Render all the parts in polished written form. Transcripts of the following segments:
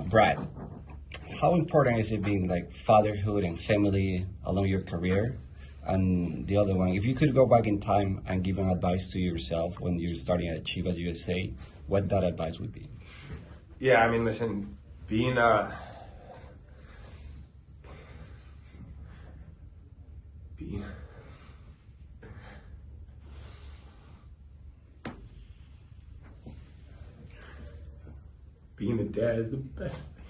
Brad, how important is it being like fatherhood and family along your career? And the other one, if you could go back in time and give an advice to yourself when you're starting at Chivas USA, what that advice would be? Yeah, I mean, listen, being a dad is the best thing.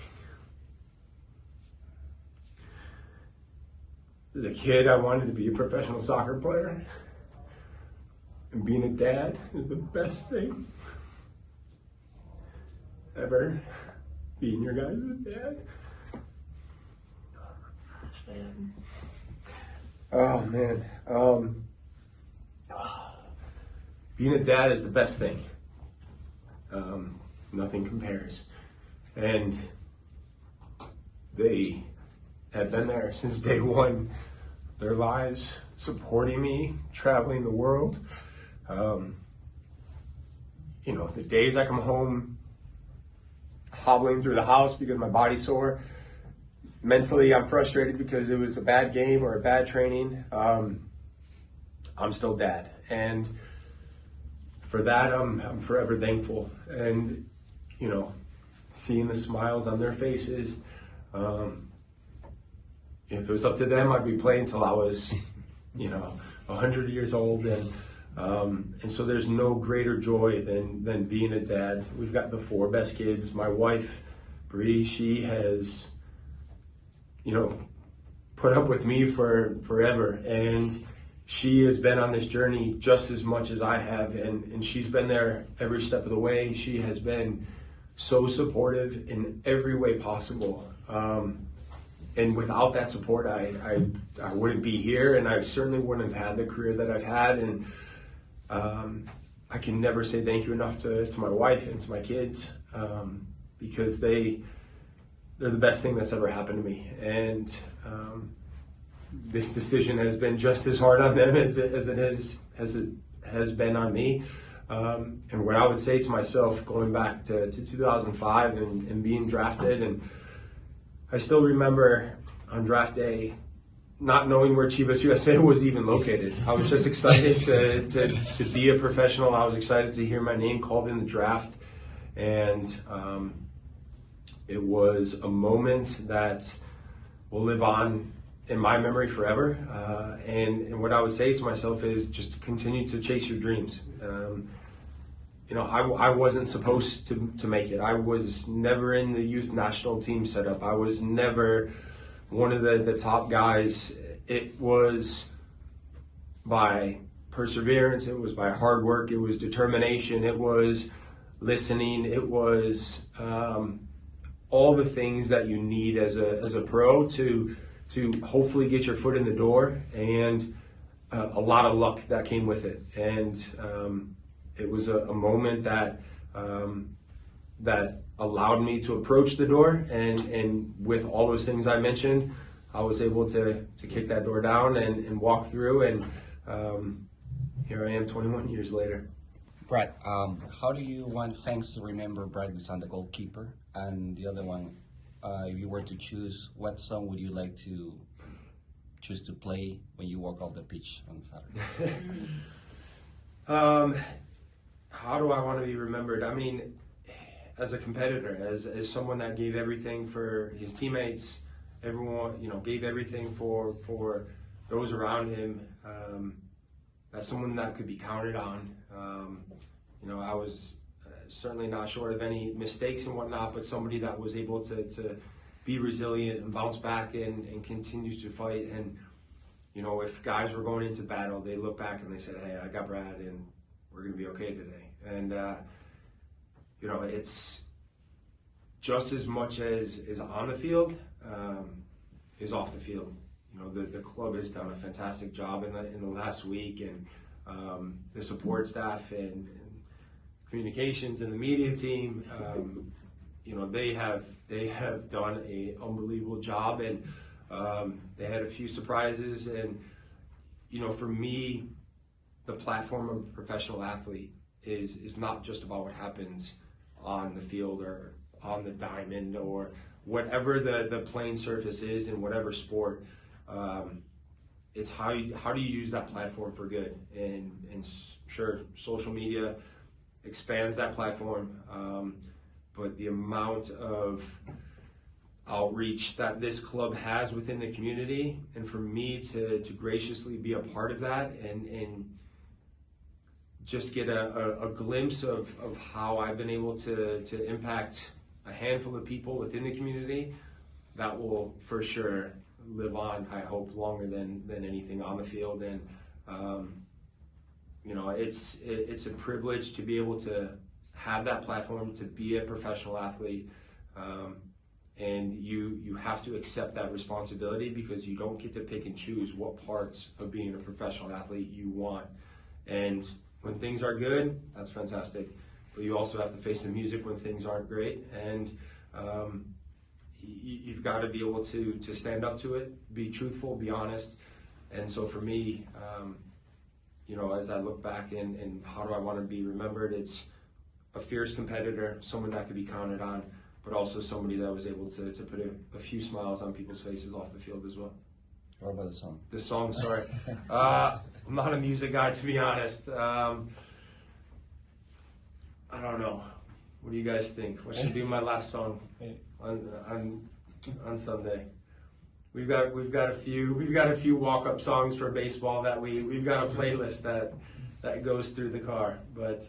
As a kid, I wanted to be a professional soccer player, and being a dad is the best thing ever. Being your guys' dad. Oh man, being a dad is the best thing. Nothing compares, and they have been there since day one. Their lives, supporting me, traveling the world. The days I come home hobbling through the house because my body's sore. Mentally, I'm frustrated because it was a bad game or a bad training. I'm still dad, and for that, I'm forever thankful. And seeing the smiles on their faces. If it was up to them, I'd be playing till I was, 100 years old, and so there's no greater joy than being a dad. We've got the 4 best kids. My wife, Bree, she has, put up with me for forever, and she has been on this journey just as much as I have, and she's been there every step of the way. She has been so supportive in every way possible. And without that support, I wouldn't be here, and I certainly wouldn't have had the career that I've had. And I can never say thank you enough to my wife and to my kids, because they're the best thing that's ever happened to me. And this decision has been just as hard on them as it has been on me. And what I would say to myself, going back to 2005 and being drafted, and I still remember on draft day not knowing where Chivas USA was even located. I was just excited to be a professional. I was excited to hear my name called in the draft, and it was a moment that will live on in my memory forever. And what I would say to myself is just continue to chase your dreams. I wasn't supposed to make it. I was never in the youth national team setup. I was never one of the top guys. It was by perseverance. It was by hard work. It was determination. It was listening. It was all the things that you need as a pro to hopefully get your foot in the door, and a lot of luck that came with it. And it was a moment that allowed me to approach the door, and with all those things I mentioned, I was able to kick that door down and walk through, and here I am 21 years later. Brad, how do you want fans to remember Brad Guzan, the goalkeeper? And the other one, if you were to choose, what song would you like to choose to play when you walk off the pitch on Saturday? How do I want to be remembered? I mean, as a competitor, as someone that gave everything for his teammates, everyone, gave everything for those around him, as someone that could be counted on. I was certainly not short of any mistakes and whatnot, but somebody that was able to be resilient and bounce back and continues to fight. And, if guys were going into battle, they look back and they said, hey, I got Brad, and we're going to be okay today. And, it's just as much as is on the field is off the field. The club has done a fantastic job in the last week, and the support staff and communications and the media team, they have done an unbelievable job, and they had a few surprises. And for me, the platform of a professional athlete is not just about what happens on the field or on the diamond or whatever the playing surface is in whatever sport. It's how do you use that platform for good? And sure, social media expands that platform, but the amount of outreach that this club has within the community, and for me to graciously be a part of that and just get a glimpse of how I've been able to impact a handful of people within the community, that will for sure live on, I hope, longer than anything on the field. And you know, it's a privilege to be able to have that platform, to be a professional athlete, and you have to accept that responsibility, because you don't get to pick and choose what parts of being a professional athlete you want. And when things are good, that's fantastic, but you also have to face the music when things aren't great, and you've got to be able to stand up to it, be truthful, be honest. And so for me, you know, as I look back and how do I want to be remembered, it's a fierce competitor, someone that could be counted on, but also somebody that was able to put a few smiles on people's faces off the field as well. What about the song? The song, sorry. I'm not a music guy, to be honest. I don't know. What do you guys think? What should be my last song on Sunday? We've got a few walk-up songs for baseball that we've got a playlist that goes through the car, but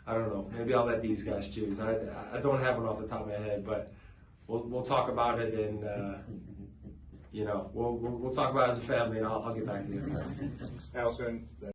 I don't know. Maybe I'll let these guys choose. I don't have one off the top of my head, but we'll talk about it, and you know, we'll talk about it as a family, and I'll get back to you. Allison.